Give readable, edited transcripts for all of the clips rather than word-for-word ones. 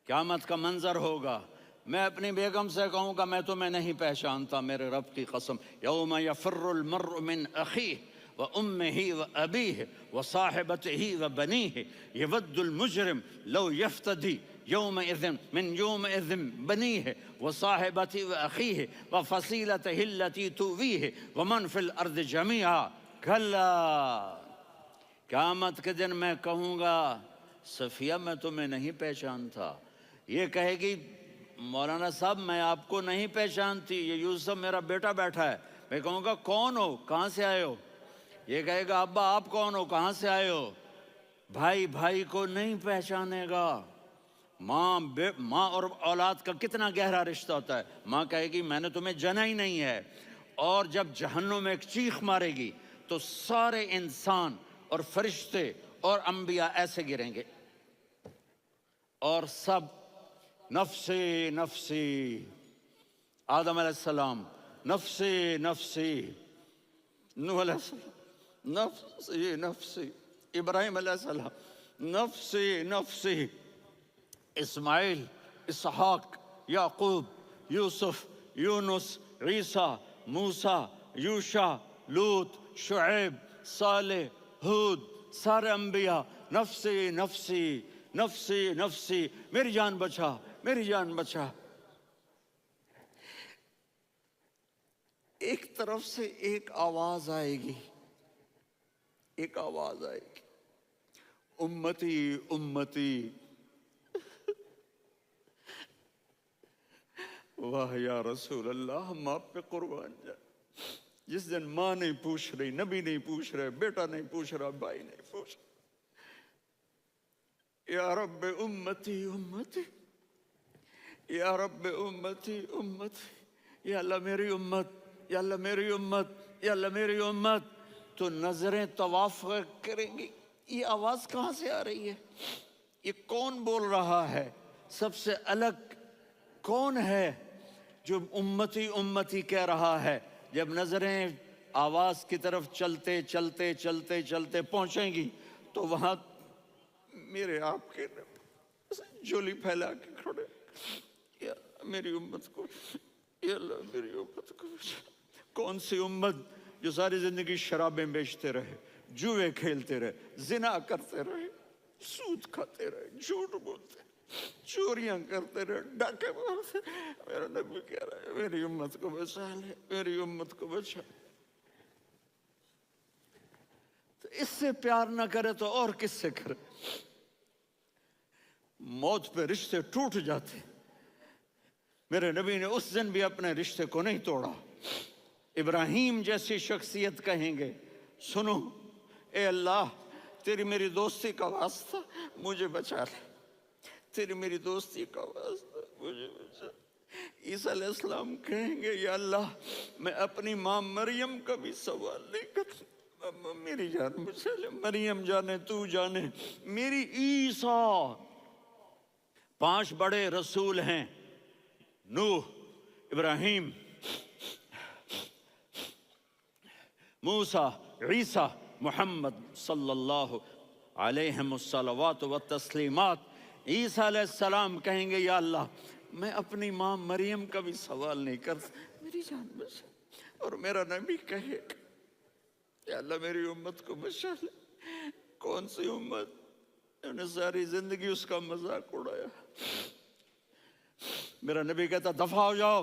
قیامت کا منظر ہوگا، میں اپنی بیگم سے کہوں گا میں تمہیں نہیں پہچانتا، میرے رب کی قسم، یوم یفر المرء من اخیہ وامہ وابیہ وصاحبتہ وبنیہ یود المجرم لو یفتدی یومئذ من یومئذ بنیہ وصاحبتہ واخیہ وفصیلتہ التی تؤویہ ومن فی الارض جمیعا کلا، قیامت کے دن میں کہوں گا صفیہ میں تمہیں نہیں پہچانتا، یہ کہے گی مولانا صاحب میں آپ کو نہیں پہچانتی، یہ یوسف میرا بیٹا بیٹھا ہے، میں کہوں گا کون ہو، کہاں سے آئے ہو؟ یہ کہے گا ابا آپ کون ہو، کہاں سے آئے ہو؟ بھائی بھائی کو نہیں پہچانے گا۔ ماں اور اولاد کا کتنا گہرا رشتہ ہوتا ہے، ماں کہے گی میں نے تمہیں جنا ہی نہیں ہے، اور جب جہنم میں ایک چیخ مارے گی تو سارے انسان اور فرشتے اور انبیاء ایسے گریں گے اور سب نفسی نفسی، آدم علیہ السلام نفسی نفسی، نوح علیہ السلام نفسی نفسی، ابراہیم علیہ السلام نفسی نفسی، اسماعیل، اسحاق، یعقوب، یوسف، یونس، عیسیٰ، موسیٰ، یوشع، لوط، شعیب، صالح، ہود، سارے انبیاء نفسی نفسی نفسی نفسی، میری جان بچا میری جان بچا۔ ایک طرف سے ایک آواز آئے گی، ایک آواز آئے گی، امتی امتی، واہ یا رسول اللہ ہم آپ پہ قربان جائیں۔ جس دن ماں نہیں پوچھ رہی، نبی نہیں پوچھ رہے، بیٹا نہیں پوچھ رہا، بھائی نہیں پوچھ رہا، یا رب امتی امتی، یا رب امتی امتی، یا اللہ میری امت، یا اللہ میری امت، یا اللہ میری امت، تو نظریں طواف کریں گی، یہ آواز کہاں سے آ رہی ہے؟ یہ کون بول رہا ہے؟ سب سے الگ کون ہے جو امتی امتی کہہ رہا ہے؟ جب نظریں آواز کی طرف چلتے چلتے چلتے چلتے پہنچیں گی تو وہاں میرے آپ کے جھولی پھیلا کے کھڑے، یا میری امت کو، یا اللہ میری امت کو۔ کون سی امت جو ساری زندگی شرابیں بیچتے رہے، جوئے کھیلتے رہے، زنا کرتے رہے، سود کھاتے رہے، جھوٹ بولتے، چوریاں کرتے رہے، ڈاکے مارتے، میرا نبی کہہ رہا ہے میری امت کو بچا لے، میری امت کو بچا۔ تو اس سے پیار نہ کرے تو اور کس سے کرے؟ موت پہ رشتے ٹوٹ جاتے، میرے نبی نے اس دن بھی اپنے رشتے کو نہیں توڑا۔ ابراہیم جیسی شخصیت کہیں گے سنو اے اللہ تیری میری دوستی کا واسطہ مجھے بچا لے، تیری میری دوستی کا واسطہ مجھے بچا لے۔ عیسیٰ علیہ السلام کہیں گے یا اللہ میں اپنی ماں مریم کا بھی سوال نہیں کرتا، میری جان بچا لے، مریم جانے تو جانے میری عیسیٰ۔ 5 بڑے رسول ہیں، نوح، ابراہیم، موسیٰ، عیسیٰ، محمد صلی اللہ علیہ الصلوات والتسلیمات۔ عیسیٰ علیہ السلام کہیں گے یا اللہ میں اپنی ماں مریم کا بھی سوال نہیں کرتا، میری جان بچا۔ اور میرا نبی کہے یا اللہ میری امت کو بچا لے۔ کون سی امت جنہوں نے ساری زندگی اس کا مذاق اڑایا؟ میرا نبی کہتا دفع ہو جاؤ،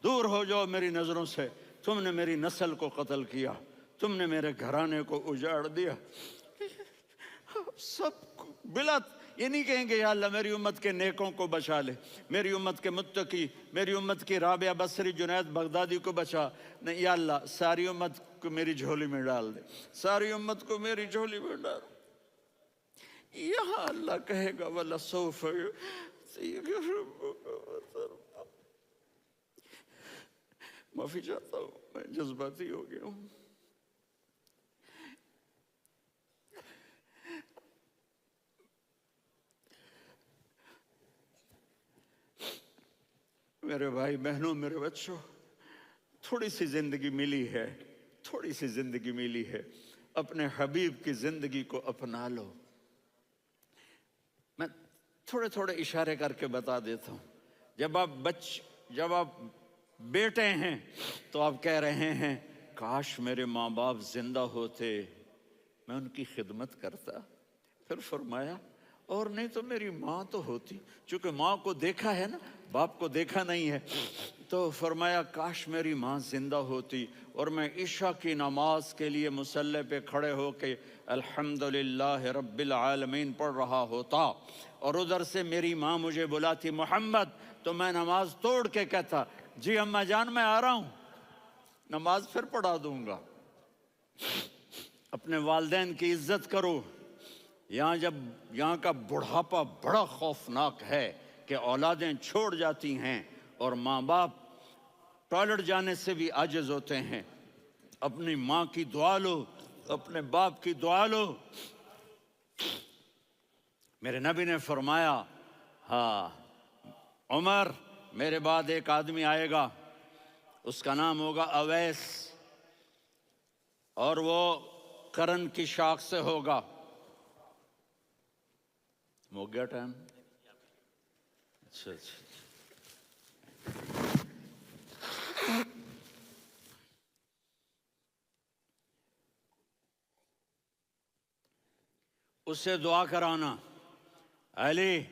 دور ہو جاؤ میری نظروں سے، تم نے میری نسل کو قتل کیا، تم نے میرے گھرانے کو اجاڑ دیا۔ سب بلا یہ نہیں کہیں گے یا اللہ میری امت کے نیکوں کو بچا لے، میری امت کے متقی، میری امت کی رابعہ بصری، جنید بغدادی کو بچا، نہیں یا اللہ ساری امت کو میری جھولی میں ڈال دے، ساری امت کو میری جھولی میں ڈال۔ یہاں اللہ کہے گا وَلَسَوْفَ يُعْطِيكَ رَبُّكَ فَتَرْضَىٰ۔ معافی چاہتا ہوں میں جذباتی ہو گیا ہوں۔ میرے بھائی بہنوں، میرے بچوں، تھوڑی سی زندگی ملی ہے، تھوڑی سی زندگی ملی ہے، اپنے حبیب کی زندگی کو اپنا لو۔ میں تھوڑے تھوڑے اشارے کر کے بتا دیتا ہوں. جب آپ بیٹے ہیں تو آپ کہہ رہے ہیں کاش میرے ماں باپ زندہ ہوتے، میں ان کی خدمت کرتا. پھر فرمایا اور نہیں تو میری ماں تو ہوتی. چونکہ ماں کو دیکھا ہے نا، باپ کو دیکھا نہیں ہے، تو فرمایا کاش میری ماں زندہ ہوتی اور میں عشاء کی نماز کے لیے مصلی پہ کھڑے ہو کے الحمدللہ رب العالمین پڑھ رہا ہوتا، اور ادھر سے میری ماں مجھے بلاتی محمد، تو میں نماز توڑ کے کہتا جی اماں جان میں آ رہا ہوں، نماز پھر پڑھا دوں گا. اپنے والدین کی عزت کرو. یہاں کا بڑھاپا بڑا خوفناک ہے کہ اولادیں چھوڑ جاتی ہیں اور ماں باپ ٹوائلٹ جانے سے بھی عاجز ہوتے ہیں. اپنی ماں کی دعا لو، اپنے باپ کی دعا لو. میرے نبی نے فرمایا ہاں عمر، میرے بعد ایک آدمی آئے گا، اس کا نام ہوگا اویس، اور وہ قرن کی شاخ سے ہوگا. ہو گیا ٹائم؟ اچھا. اس سے دعا کرانا، علی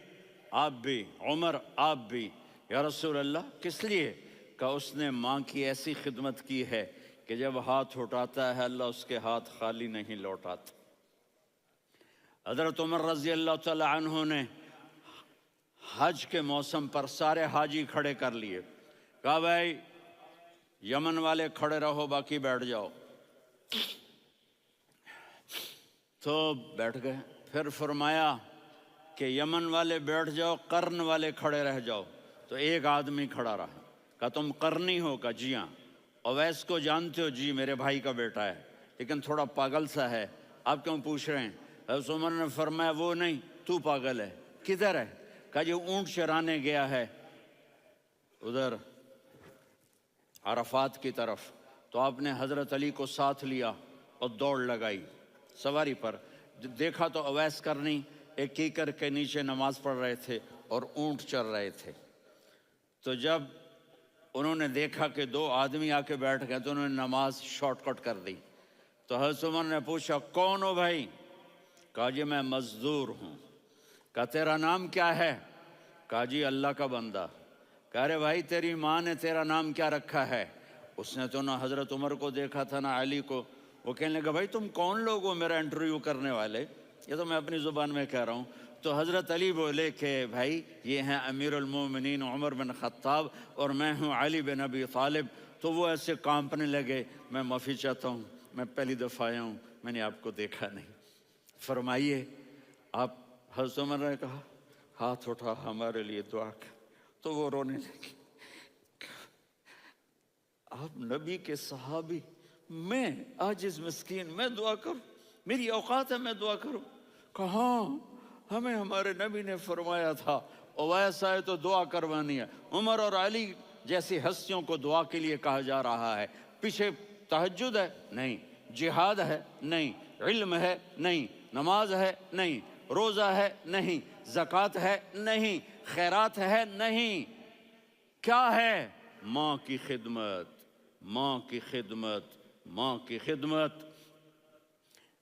آپ بھی، عمر آپ بھی. یا رسول اللہ کس لیے؟ کہ اس نے ماں کی ایسی خدمت کی ہے کہ جب ہاتھ اٹھاتا ہے اللہ اس کے ہاتھ خالی نہیں لوٹاتا. حضرت عمر رضی اللہ تعالی عنہ نے حج کے موسم پر سارے حاجی کھڑے کر لیے، کہا بھائی یمن والے کھڑے رہو باقی بیٹھ جاؤ. تو بیٹھ گئے. پھر فرمایا کہ یمن والے بیٹھ جاؤ، قرن والے کھڑے رہ جاؤ. تو ایک آدمی کھڑا رہا. کہا تم قرنی ہو؟ کہا جی ہاں. اویس کو جانتے ہو؟ جی میرے بھائی کا بیٹا ہے لیکن تھوڑا پاگل سا ہے، آپ کیوں پوچھ رہے ہیں؟ حضرت عمر نے فرمایا وہ نہیں، تو پاگل ہے. کدھر ہے؟ کہا جی اونٹ چرانے گیا ہے ادھر عرفات کی طرف. تو آپ نے حضرت علی کو ساتھ لیا اور دوڑ لگائی سواری پر. دیکھا تو اویس کرنی ایک کیکر کے نیچے نماز پڑھ رہے تھے اور اونٹ چر رہے تھے. تو جب انہوں نے دیکھا کہ دو آدمی آ کے بیٹھ گئے تو انہوں نے نماز شارٹ کٹ کر دی. تو حضرت عمر نے پوچھا کون ہو بھائی؟ کہا جی میں مزدور ہوں. کہا تیرا نام کیا ہے؟ کہا جی اللہ کا بندہ. کہا رے بھائی تیری ماں نے تیرا نام کیا رکھا ہے؟ اس نے تو نہ حضرت عمر کو دیکھا تھا نہ علی کو. وہ کہنے لگا بھائی تم کون لوگ ہو میرا انٹرویو کرنے والے؟ یہ تو میں اپنی زبان میں کہہ رہا ہوں. تو حضرت علی بولے کہ بھائی یہ ہیں امیر المومنین عمر بن خطاب اور میں ہوں علی بن ابی طالب. تو وہ ایسے کانپنے لگے. میں معافی چاہتا ہوں، میں پہلی دفعہ آیا ہوں، میں نے آپ کو دیکھا نہیں. فرمائیے آپ. حضرت عمر نے کہا ہاتھ اٹھا ہمارے لیے دعا کر. تو وہ رونے لگے. آپ نبی کے صحابی، میں عاجز مسکین میں دعا کروں؟ میری اوقات ہے میں دعا کروں؟ کہاں، ہمیں ہمارے نبی نے فرمایا تھا اویس آئے تو دعا کروانی ہے. عمر اور علی جیسی ہستیوں کو دعا کے لیے کہا جا رہا ہے. پیچھے تہجد ہے؟ نہیں. جہاد ہے؟ نہیں. علم ہے؟ نہیں. نماز ہے؟ نہیں. روزہ ہے؟ نہیں. زکوٰۃ ہے؟ نہیں. خیرات ہے؟ نہیں. کیا ہے؟ ماں کی خدمت، ماں کی خدمت، ماں کی خدمت.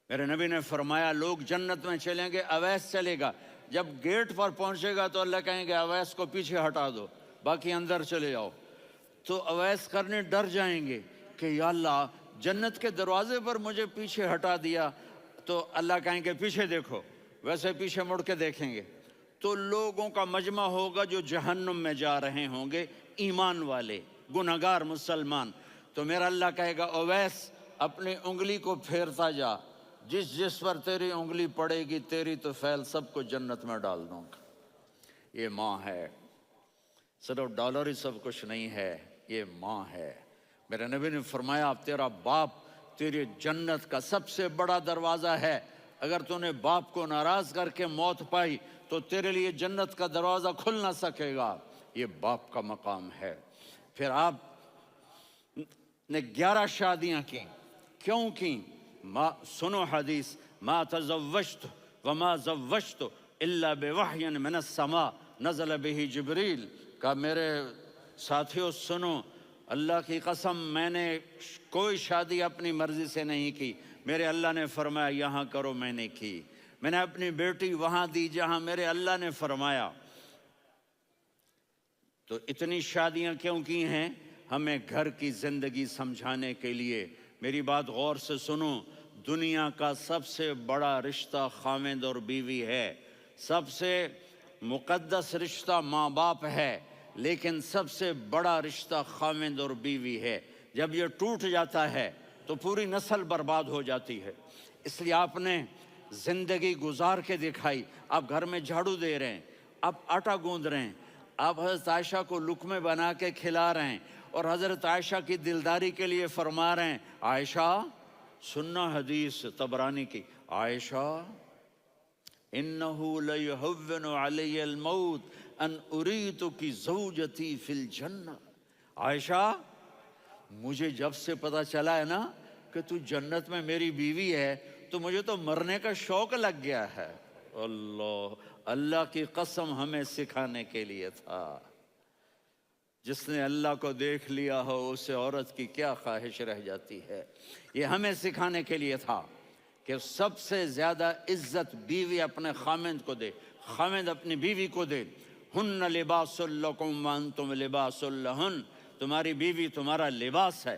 میرے نبی نے فرمایا لوگ جنت میں چلیں گے، اویس چلے گا. جب گیٹ پر پہنچے گا تو اللہ کہیں گے اویس کو پیچھے ہٹا دو، باقی اندر چلے جاؤ. تو اویس کرنے ڈر جائیں گے کہ یا اللہ جنت کے دروازے پر مجھے پیچھے ہٹا دیا. تو اللہ کہیں گے پیچھے دیکھو، ویسے پیچھے مڑ کے دیکھیں گے تو لوگوں کا مجمع ہوگا جو جہنم میں جا رہے ہوں گے، ایمان والے، گنہگار مسلمان. تو میرا اللہ کہے گا اویس اپنی انگلی کو پھیرتا جا، جس پر تیری انگلی پڑے گی تیری تو فیل سب کو جنت میں ڈال دوں گا. یہ ماں ہے، صرف ڈالر ہی سب کچھ نہیں ہے، یہ ماں ہے. میرے نبی نے فرمایا تیرا باپ تیری جنت کا سب سے بڑا دروازہ ہے. اگر تو نے باپ کو ناراض کر کے موت پائی تو تیرے لیے جنت کا دروازہ کھل نہ سکے گا. یہ باپ کا مقام ہے. پھر آپ نے 11 شادیاں کی. کیوں کی؟ سنو حدیث، ما تزوجت وما زوجت الا بوحی من السماء نزل به جبریل، کہا میرے ساتھیوں سنو، اللہ کی قسم میں نے کوئی شادی اپنی مرضی سے نہیں کی، میرے اللہ نے فرمایا یہاں کرو، میں نے کی۔ میں نے اپنی بیٹی وہاں دی جہاں میرے اللہ نے فرمایا۔ تو اتنی شادیاں کیوں کی ہیں؟ ہمیں گھر کی زندگی سمجھانے کے لیے۔ میری بات غور سے سنو، دنیا کا سب سے بڑا رشتہ خاوند اور بیوی ہے، سب سے مقدس رشتہ ماں باپ ہے، لیکن سب سے بڑا رشتہ خاوند اور بیوی ہے۔ جب یہ ٹوٹ جاتا ہے تو پوری نسل برباد ہو جاتی ہے۔ اس لیے آپ نے زندگی گزار کے دکھائی۔ آپ گھر میں جھاڑو دے رہے ہیں، آپ آٹا گوندھ رہے ہیں، آپ حضرت عائشہ کو لقمے بنا کے کھلا رہے ہیں، اور حضرت عائشہ کی دلداری کے لیے فرما رہے ہیں عائشہ، سننا حدیث طبرانی کی، عائشہ انہو لیہون علی الموت ان اریتک زوجتی فی الجنہ۔ عائشہ مجھے جب سے پتا چلا ہے نا کہ تو جنت میں میری بیوی ہے تو مجھے تو مرنے کا شوق لگ گیا ہے۔ اللہ کی قسم ہمیں سکھانے کے لیے تھا۔ جس نے اللہ کو دیکھ لیا ہو اسے عورت کی کیا خواہش رہ جاتی ہے۔ یہ ہمیں سکھانے کے لیے تھا کہ سب سے زیادہ عزت بیوی اپنے خاوند کو دے، خاوند اپنی بیوی کو دے۔ ہن لباس لکم وانتم لباس لہن، تمہاری بیوی تمہارا لباس ہے،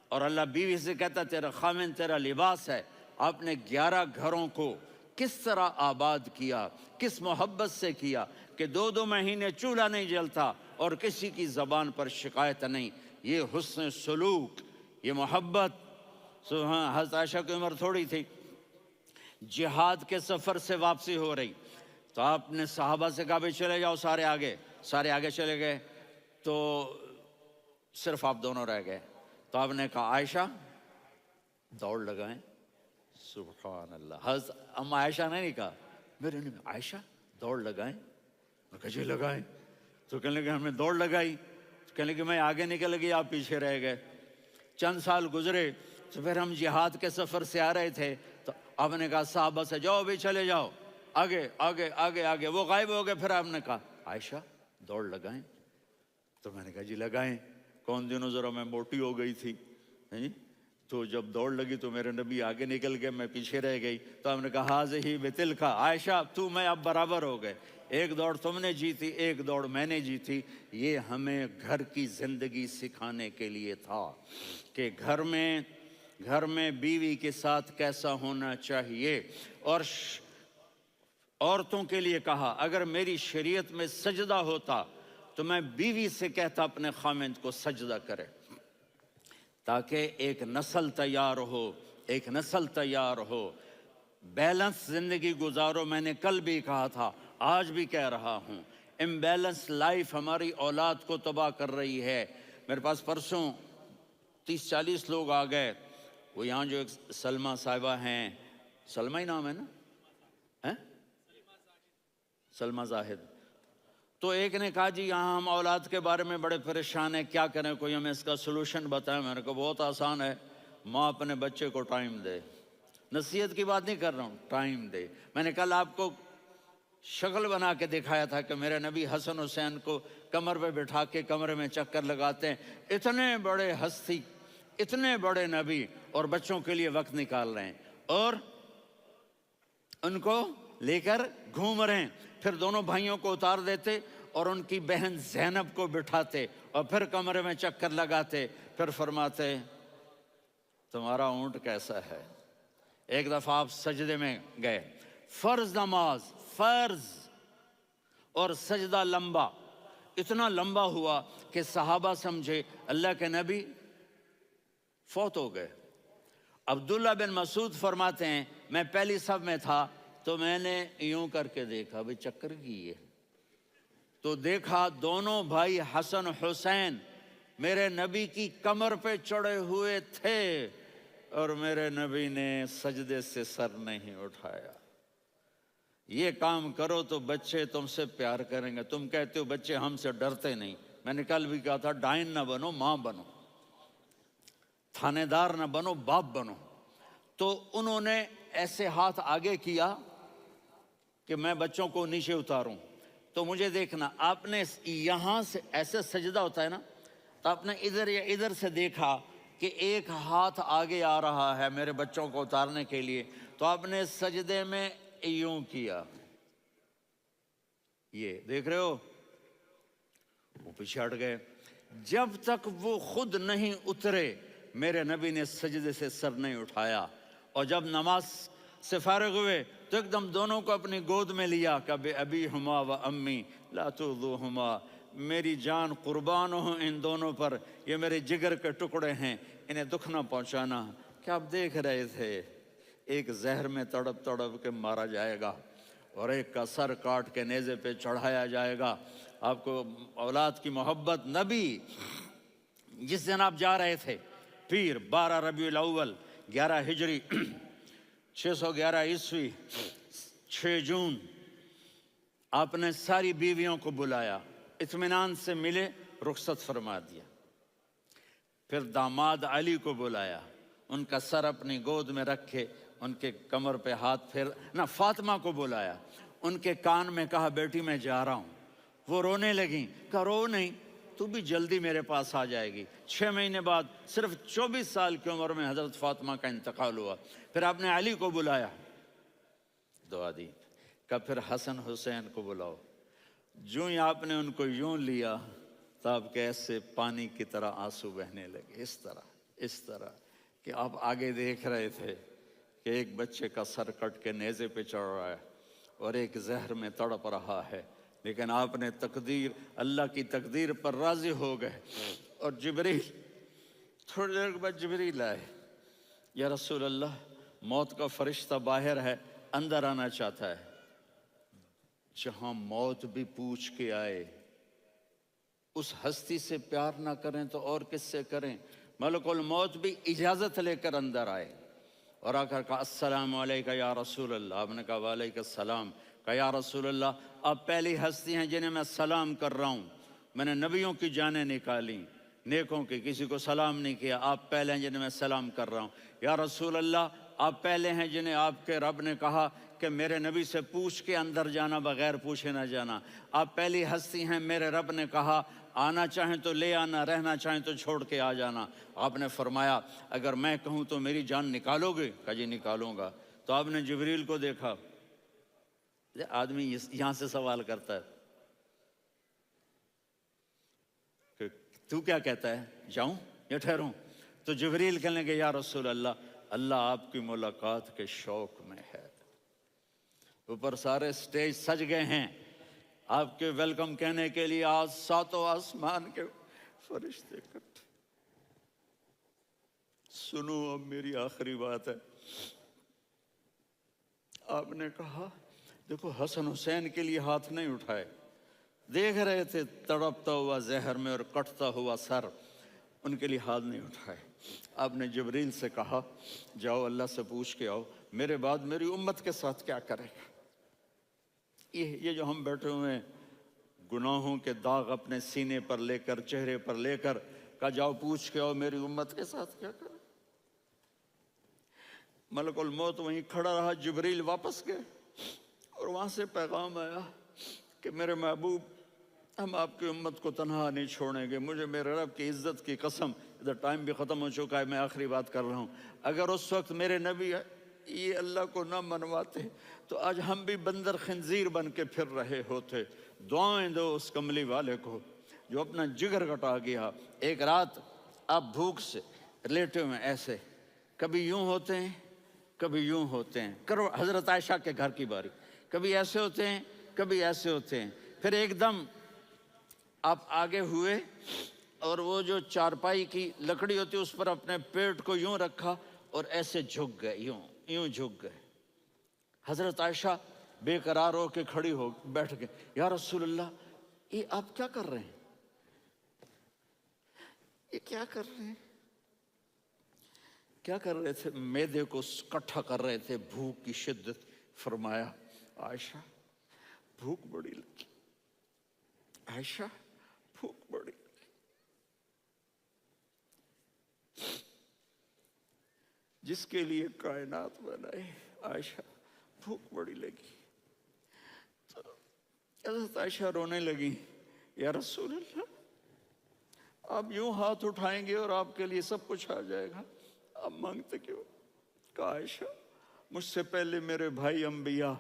اور اللہ بیوی سے کہتا تیرا خاوند تیرا لباس ہے۔ آپ نے 11 گھروں کو کس طرح آباد کیا، کس محبت سے کیا کہ 2 مہینے چولہا نہیں جلتا اور کسی کی زبان پر شکایت نہیں۔ یہ حسن سلوک، یہ محبت۔ حضرت عائشہ کی عمر تھوڑی تھی، جہاد کے سفر سے واپسی ہو رہی، تو آپ نے صحابہ سے کہا بھی چلے جاؤ سارے آگے چلے گئے، تو صرف آپ دونوں رہ گئے۔ تو آپ نے کہا عائشہ دوڑ لگائیں۔ سبحان اللہ، حضرت اما عائشہ نے نہیں کہا، میرے نے عائشہ دوڑ لگائیں، میں کہا جی لگائیں۔ تو کہنے لگے ہمیں دوڑ لگائی، تو کہنے لگے میں آگے نکل گئی، آپ پیچھے رہ گئے۔ چند سال گزرے تو پھر ہم جہاد کے سفر سے آ رہے تھے، تو آپ نے کہا صحابہ سے جاؤ بھی چلے جاؤ آگے آگے آگے آگے، وہ غائب ہو گئے۔ پھر آپ نے کہا عائشہ دوڑ لگائیں، تو میں نے کہا جی لگائیں۔ کون دنوں ذرا میں موٹی ہو گئی تھی، تو جب دوڑ لگی تو میرے نبی آگے نکل گئے، میں پیچھے رہ گئی۔ تو ہم نے کہا ہاذہ بتلک، عائشہ تو میں اب برابر ہو گئے، ایک دوڑ تم نے جیتی، ایک دوڑ میں نے جیتی۔ یہ ہمیں گھر کی زندگی سکھانے کے لیے تھا کہ گھر میں بیوی کے ساتھ کیسا ہونا چاہیے۔ اور عورتوں کے لیے کہا اگر میری شریعت میں سجدہ ہوتا تو میں بیوی سے کہتا اپنے خاوند کو سجدہ کرے، تاکہ ایک نسل تیار ہو، بیلنس زندگی گزارو۔ میں نے کل بھی کہا تھا، آج بھی کہہ رہا ہوں، امبیلنس لائف ہماری اولاد کو تباہ کر رہی ہے۔ میرے پاس پرسوں 30-40 لوگ آ گئے، وہ یہاں جو ایک سلمہ صاحبہ ہیں، سلمہ ہی نام ہے نا، سلمہ زاہد، تو ایک نے کہا جی یہاں ہم اولاد کے بارے میں بڑے پریشان ہیں، کیا کریں، کوئی ہمیں اس کا سلوشن بتائیں۔ میں نے کہا بہت آسان ہے، ماں اپنے بچے کو ٹائم دے۔ نصیحت کی بات نہیں کر رہا ہوں، ٹائم دے۔ میں نے کل آپ کو شکل بنا کے دکھایا تھا کہ میرے نبی حسن حسین کو کمر پہ بٹھا کے کمرے میں چکر لگاتے ہیں۔ اتنے بڑے ہستی، اتنے بڑے نبی، اور بچوں کے لیے وقت نکال رہے ہیں اور ان کو لے کر گھوم رہے ہیں۔ پھر دونوں بھائیوں کو اتار دیتے اور ان کی بہن زینب کو بٹھاتے اور پھر کمرے میں چکر لگاتے، پھر فرماتے تمہارا اونٹ کیسا ہے۔ ایک دفعہ آپ سجدے میں گئے، فرض نماز، فرض، اور سجدہ لمبا، اتنا لمبا ہوا کہ صحابہ سمجھے اللہ کے نبی فوت ہو گئے۔ عبداللہ بن مسعود فرماتے ہیں میں پہلی صف میں تھا تو میں نے یوں کر کے دیکھا، بھئی چکر کی ہے، تو دیکھا دونوں بھائی حسن حسین میرے نبی کی کمر پہ چڑھے ہوئے تھے اور میرے نبی نے سجدے سے سر نہیں اٹھایا۔ یہ کام کرو تو بچے تم سے پیار کریں گے۔ تم کہتے ہو بچے ہم سے ڈرتے نہیں، میں نے کل بھی کہا تھا ڈائن نہ بنو، ماں بنو، تھانے دار نہ بنو، باپ بنو۔ تو انہوں نے ایسے ہاتھ آگے کیا کہ میں بچوں کو نیچے اتاروں، تو مجھے دیکھنا، آپ نے یہاں سے ایسے سجدہ ہوتا ہے نا، تو آپ نے ادھر یا ادھر سے دیکھا کہ ایک ہاتھ آگے آ رہا ہے میرے بچوں کو اتارنے کے لیے، تو آپ نے سجدے میں یوں کیا، یہ دیکھ رہے ہو، وہ پیچھے ہٹ گئے۔ جب تک وہ خود نہیں اترے میرے نبی نے سجدے سے سر نہیں اٹھایا، اور جب نماز سے فارغ ہوئے تو ایک دم دونوں کو اپنی گود میں لیا کہ بے ابی ہما و امی لا تؤذوہما، میری جان قربان ہوں ان دونوں پر، یہ میرے جگر کے ٹکڑے ہیں، انہیں دکھ نہ پہنچانا۔ کیا آپ دیکھ رہے تھے، ایک زہر میں تڑپ تڑپ کے مارا جائے گا اور ایک کا سر کاٹ کے نیزے پہ چڑھایا جائے گا۔ آپ کو اولاد کی محبت، نبی جس دن آپ جا رہے تھے، پیر 12 ربیع الاول 11 ہجری 611 عیسوی 6 جون، آپ نے ساری بیویوں کو بلایا، اطمینان سے ملے، رخصت فرما دیا۔ پھر داماد علی کو بلایا، ان کا سر اپنی گود میں رکھے، ان کے کمر پہ ہاتھ پھیر نہ، فاطمہ کو بلایا، ان کے کان میں کہا بیٹی میں جا رہا ہوں۔ وہ رونے لگیں، کہا رو نہیں، تو بھی جلدی میرے پاس آ جائے گی۔ 6 مہینے بعد صرف 24 سال کی عمر میں حضرت فاطمہ کا انتقال ہوا۔ پھر آپ نے علی کو بلایا، دعا دی، کہا پھر حسن حسین کو بلاؤ۔ جو ہی آپ نے ان کو یوں لیا تو آپ کے ایسے پانی کی طرح آنسو بہنے لگے، اس طرح کہ آپ آگے دیکھ رہے تھے کہ ایک بچے کا سر کٹ کے نیزے پہ چڑھ رہا ہے اور ایک زہر میں تڑپ رہا ہے، لیکن آپ نے تقدیر، اللہ کی تقدیر پر راضی ہو گئے۔ اور جبریل، تھوڑی دیر کے بعد جبریل آئے، یا رسول اللہ موت کا فرشتہ باہر ہے، اندر آنا چاہتا ہے۔ جہاں موت بھی پوچھ کے آئے، اس ہستی سے پیار نہ کریں تو اور کس سے کریں؟ ملک الموت بھی اجازت لے کر اندر آئے اور آ کر کہا السلام علیکہ یا رسول اللہ۔ آپ نے کہا وعلیکم السلام۔ کہا یا رسول اللہ، آپ پہلی ہستی ہیں جنہیں میں سلام کر رہا ہوں، میں نے نبیوں کی جانیں نکالی، نیکوں کی، کسی کو سلام نہیں کیا، آپ پہلے ہیں جنہیں میں سلام کر رہا ہوں۔ یا رسول اللہ، آپ پہلے ہیں جنہیں آپ کے رب نے کہا کہ میرے نبی سے پوچھ کے اندر جانا، بغیر پوچھے نہ جانا۔ آپ پہلی ہستی ہیں، میرے رب نے کہا آنا چاہیں تو لے آنا، رہنا چاہیں تو چھوڑ کے آ جانا۔ آپ نے فرمایا اگر میں کہوں تو میری جان نکالو گے؟ کہا جی نکالوں گا۔ تو آپ نے جبریل کو دیکھا، آدمی یہاں سے سوال کرتا ہے کہ تو کیا کہتا ہے، جاؤں یا ٹھہروں؟ تو جبریل کہنے لگے یا رسول اللہ، اللہ آپ کی ملاقات کے شوق میں ہے۔ اوپر سارے سٹیج سج گئے ہیں آپ کے ویلکم کہنے کے لیے، آج 7 آسمان کے فرشتے اکٹھے۔ سنو اب میری آخری بات ہے۔ آپ نے کہا دیکھو حسن حسین کے لیے ہاتھ نہیں اٹھائے، دیکھ رہے تھے تڑپتا ہوا زہر میں اور کٹتا ہوا سر، ان کے لیے ہاتھ نہیں اٹھائے۔ آپ نے جبریل سے کہا جاؤ اللہ سے پوچھ کے آؤ میرے بعد میری امت کے ساتھ کیا کرے گا۔ یہ جو ہم بیٹھے ہوئے ہیں گناہوں کے داغ اپنے سینے پر لے کر، چہرے پر لے کر، کہا جاؤ پوچھ کے آؤ میری امت کے ساتھ کیا کرے۔ ملک الموت وہیں کھڑا رہا، جبریل واپس گئے اور وہاں سے پیغام آیا کہ میرے محبوب، ہم آپ کی امت کو تنہا نہیں چھوڑیں گے، مجھے میرے رب کی عزت کی قسم، ادھر ٹائم بھی ختم ہو چکا ہے، میں آخری بات کر رہا ہوں، اگر اس وقت میرے نبی یہ اللہ کو نہ منواتے تو آج ہم بھی بندر خنزیر بن کے پھر رہے ہوتے۔ دعائیں دو اس کملی والے کو جو اپنا جگر کٹا گیا۔ ایک رات آپ بھوک سے لیٹے ہوئے ایسے، کبھی یوں ہوتے ہیں کبھی یوں ہوتے ہیں، کرو حضرت عائشہ کے گھر کی باری، کبھی ایسے ہوتے ہیں کبھی ایسے ہوتے ہیں، پھر ایک دم آپ آگے ہوئے اور وہ جو چارپائی کی لکڑی ہوتی اس پر اپنے پیٹ کو یوں رکھا اور ایسے جھک گئے، یوں جھک گئے۔ حضرت عائشہ بے قرار ہو کے کھڑی ہو بیٹھ گئے، یا رسول اللہ یہ آپ کیا کر رہے ہیں، یہ کیا کر رہے ہیں؟ کیا کر رہے تھے؟ معدے کو کٹھا کر رہے تھے، بھوک کی شدت۔ فرمایا عائشہ بھوک بڑی لگی، عائشہ بھوک بڑی لگی، جس کے لیے کائنات بنائے، عائشہ بھوک بڑی لگی۔ حضرت عائشہ رونے لگی، یا رسول اللہ آپ یوں ہاتھ اٹھائیں گے اور آپ کے لیے سب کچھ آ جائے گا، آپ مانگتے کیوں؟ کہا عائشہ مجھ سے پہلے میرے بھائی انبیاء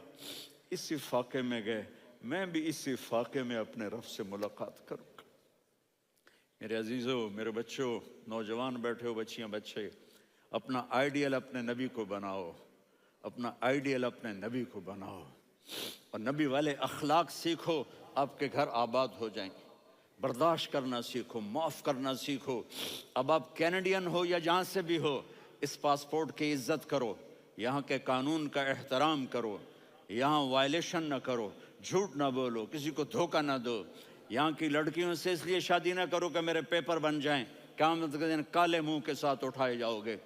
اسی فاقے میں گئے، میں بھی اسی فاقے میں اپنے رب سے ملاقات کروں گا۔ میرے عزیزوں، میرے بچوں، نوجوان بیٹھے ہو، بچیاں بچے، اپنا آئیڈیل اپنے نبی کو بناؤ، اپنا آئیڈیل اپنے نبی کو بناؤ، اور نبی والے اخلاق سیکھو، آپ کے گھر آباد ہو جائیں گے۔ برداشت کرنا سیکھو، معاف کرنا سیکھو۔ اب آپ کینیڈین ہو یا جہاں سے بھی ہو، اس پاسپورٹ کی عزت کرو، یہاں کے قانون کا احترام کرو، یہاں وائلیشن نہ کرو، جھوٹ نہ بولو، کسی کو دھوکہ نہ دو۔ یہاں کی لڑکیوں سے اس لیے شادی نہ کرو کہ میرے پیپر بن جائیں، قیامت کے دن کالے منہ کے ساتھ اٹھائے جاؤ گے۔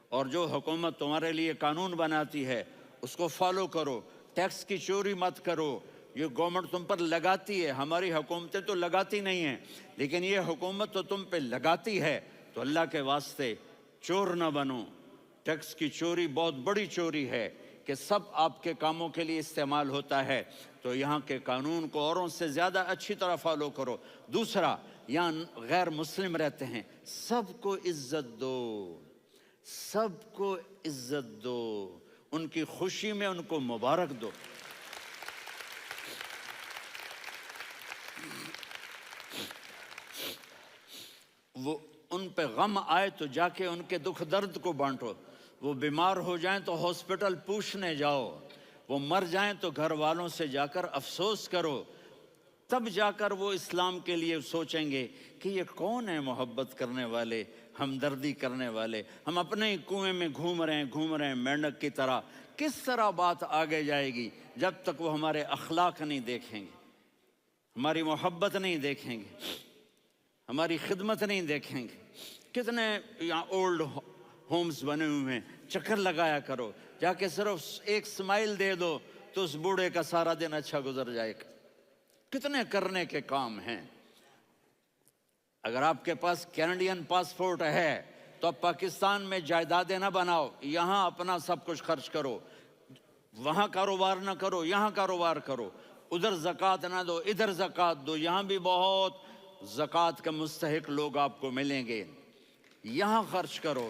اور جو حکومت تمہارے لیے قانون بناتی ہے اس کو فالو کرو، ٹیکس کی چوری مت کرو۔ یہ گورنمنٹ تم پر لگاتی ہے، ہماری حکومتیں تو لگاتی نہیں ہیں، لیکن یہ حکومت تو تم پہ لگاتی ہے، تو اللہ کے واسطے چور نہ بنو۔ ٹیکس کی چوری بہت بڑی چوری ہے کہ سب آپ کے کاموں کے لیے استعمال ہوتا ہے، تو یہاں کے قانون کو اوروں سے زیادہ اچھی طرح فالو کرو۔ دوسرا، یہاں غیر مسلم رہتے ہیں، سب کو عزت دو، سب کو عزت دو، ان کی خوشی میں ان کو مبارک دو۔ وہ ان پہ غم آئے تو جا کے ان کے دکھ درد کو بانٹو، وہ بیمار ہو جائیں تو ہاسپٹل پوچھنے جاؤ، وہ مر جائیں تو گھر والوں سے جا کر افسوس کرو، تب جا کر وہ اسلام کے لیے سوچیں گے کہ یہ کون ہے محبت کرنے والے، ہمدردی کرنے والے۔ ہم اپنے ہی کنویں میں گھوم رہے ہیں مینڈک کی طرح۔ کس طرح بات آگے جائے گی جب تک وہ ہمارے اخلاق نہیں دیکھیں گے، ہماری محبت نہیں دیکھیں گے، ہماری خدمت نہیں دیکھیں گے۔ کتنے یہاں اولڈ ہومز بنے ہوئے ہیں، چکر لگایا کرو، جا کے صرف ایک سمائل دے دو تو اس بوڑھے کا سارا دن اچھا گزر جائے گا۔ کتنے کرنے کے کام ہیں۔ اگر آپ کے پاس کینیڈین پاسپورٹ ہے تو اب پاکستان میں جائیدادیں نہ بناؤ، یہاں اپنا سب کچھ خرچ کرو، وہاں کاروبار نہ کرو، یہاں کاروبار کرو، ادھر زکوٰۃ نہ دو، ادھر زکوٰۃ دو، یہاں بھی بہت زکوٰۃ کے مستحق لوگ آپ کو ملیں گے، یہاں خرچ کرو۔